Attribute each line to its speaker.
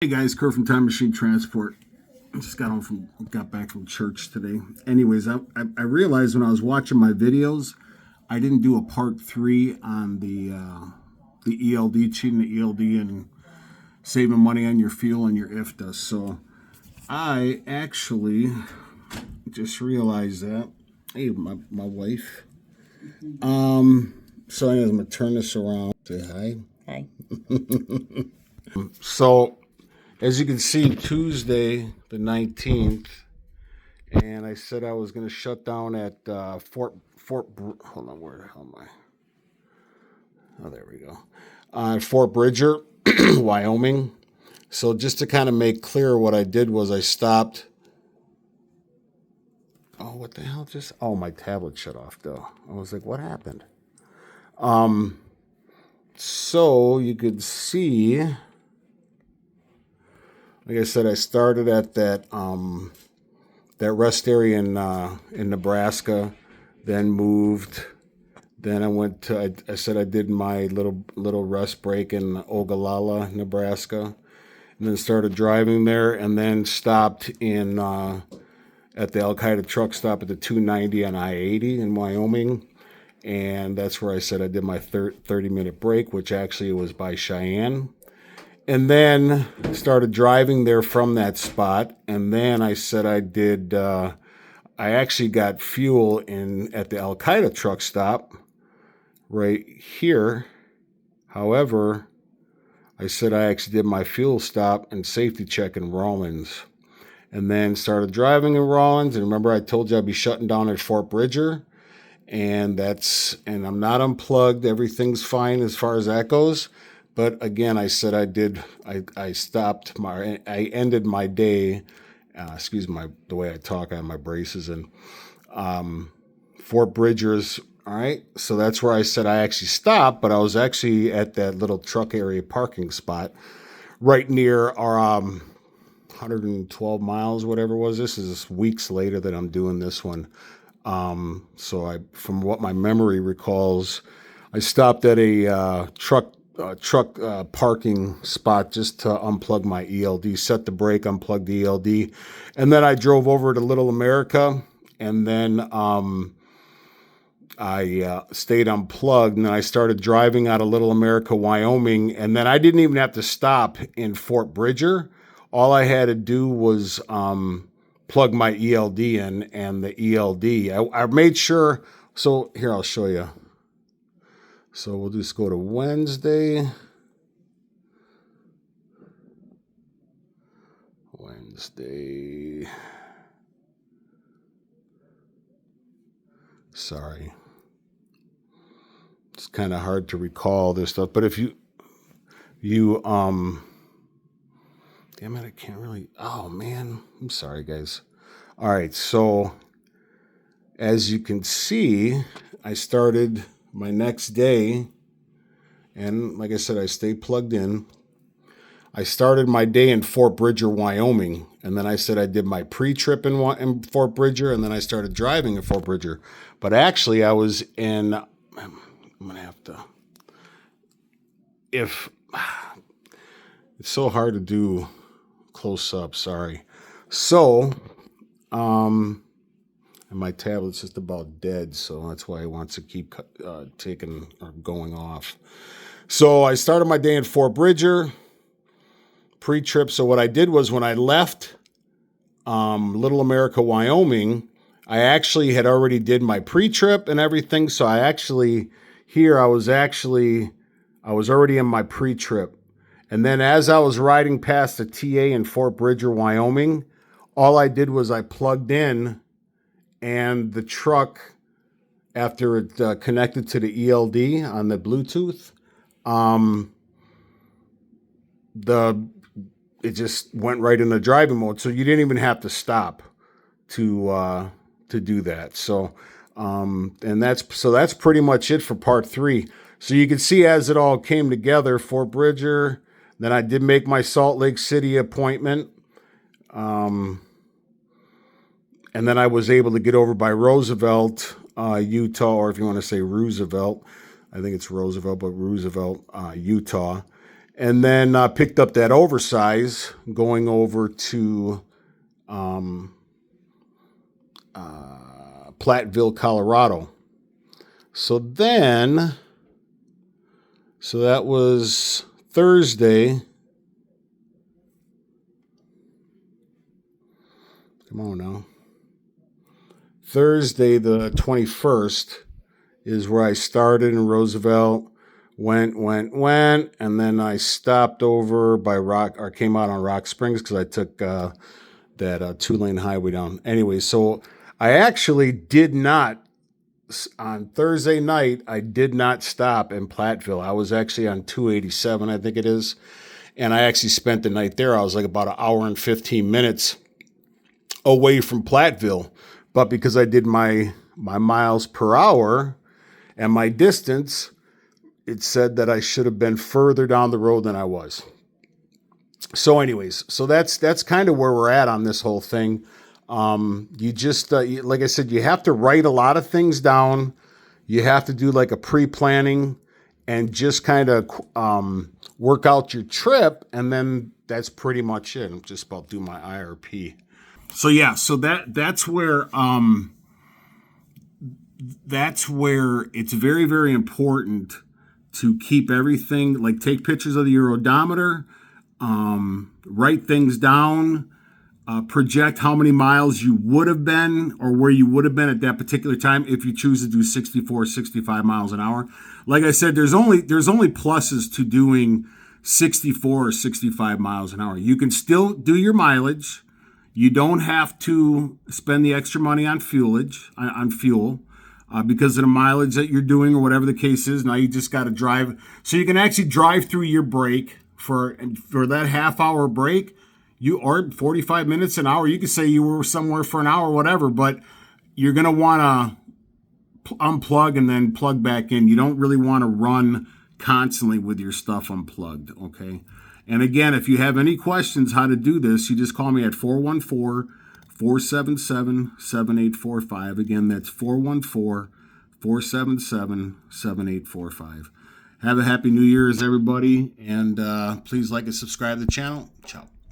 Speaker 1: Hey guys, Kurt from Time Machine Transport. I just got back from church today. Anyways, I realized when I was watching my videos, I didn't do a part 3 on the ELD, cheating the ELD and saving money on your fuel and your Ifta. So I actually just realized that. Hey, my wife. So anyways, I'm gonna turn this around. Say hi.
Speaker 2: Hi.
Speaker 1: So as you can see, Tuesday the 19th, and I said I was going to shut down at hold on, where the hell am I? Oh, there we go. Fort Bridger, Wyoming. So just to kind of make clear, what I did was I stopped. Oh, what the hell just? Oh, my tablet shut off though. I was like, what happened? So you could see. Like I said, I started at that rest area in Nebraska, then moved. Then I went to. I said I did my little rest break in Ogallala, Nebraska, and then started driving there, and then stopped in at the Al Qaeda truck stop at the 290 on I-80 in Wyoming, and that's where I said I did my 30-minute break, which actually was by Cheyenne. And then started driving there from that spot. And then I said I did, I actually got fuel at the Al Qaeda truck stop right here. However, I said I actually did my fuel stop and safety check in Rawlins. And then started driving in Rawlins. And remember, I told you I'd be shutting down at Fort Bridger. And I'm not unplugged. Everything's fine as far as that goes. But again, I said I ended my day, excuse the way I talk, I have my braces, and Fort Bridger's, all right? So that's where I said I actually stopped, but I was actually at that little truck area parking spot right near our 112 miles, whatever it was. This is weeks later that I'm doing this one. So from what my memory recalls, I stopped at a truck parking spot just to unplug my ELD, set the brake, unplug the ELD, and then I drove over to Little America, and then I stayed unplugged, and then I started driving out of Little America, Wyoming, and then I didn't even have to stop in Fort Bridger. All I had to do was plug my ELD in, and the ELD, I made sure. So here, I'll show you. So we'll just go to Wednesday. Sorry. It's kind of hard to recall this stuff, but if you damn it, I can't really, oh man, I'm sorry guys. All right, so as you can see, I started my next day, and like I said, I stayed plugged in. I started my day in Fort Bridger, Wyoming, and then I said I did my pre-trip in Fort Bridger, and then I started driving in Fort Bridger. But actually, I was in, I'm going to have to, it's so hard to do close up, sorry. So, and my tablet's just about dead, so that's why it wants to keep taking or going off. So I started my day in Fort Bridger, pre-trip. So what I did was when I left Little America, Wyoming, I actually had already did my pre-trip and everything. So I was already in my pre-trip. And then as I was riding past the TA in Fort Bridger, Wyoming, all I did was I plugged in, and the truck, after it connected to the ELD on the Bluetooth, it just went right into driving mode. So you didn't even have to stop to do that. So that's pretty much it for part 3. So you can see as it all came together, Fort Bridger. Then I did make my Salt Lake City appointment. And then I was able to get over by Roosevelt, Utah, or if you want to say Roosevelt, I think it's Roosevelt, but Roosevelt, Utah. And then picked up that oversize going over to Platteville, Colorado. So that was Thursday. Come on now. Thursday, the 21st, is where I started in Roosevelt. Went, and then I stopped over by came out on Rock Springs because I took that 2-lane highway down. Anyway, so I actually did not, on Thursday night, I did not stop in Platteville. I was actually on 287, I think it is. And I actually spent the night there. I was like about an hour and 15 minutes away from Platteville. But because I did my miles per hour and my distance, it said that I should have been further down the road than I was. So anyways, so that's kind of where we're at on this whole thing. You just, like I said, you have to write a lot of things down. You have to do like a pre-planning and just kind of work out your trip. And then that's pretty much it. I'm just about to do my IRP. So yeah, so that's where it's very, very important to keep everything, like take pictures of the Eurodometer, write things down, project how many miles you would have been or where you would have been at that particular time if you choose to do 64, 65 miles an hour. Like I said, there's only pluses to doing 64 or 65 miles an hour. You can still do your mileage. You don't have to spend the extra money on fuel, because of the mileage that you're doing or whatever the case is. Now you just got to drive. So you can actually drive through your break for that half-hour break. You or 45 minutes, an hour. You could say you were somewhere for an hour, whatever, but you're going to want to unplug and then plug back in. You don't really want to run constantly with your stuff unplugged, okay? And again, if you have any questions how to do this, you just call me at 414-477-7845. Again, that's 414-477-7845. Have a happy New Year's, everybody. And please like and subscribe to the channel. Ciao.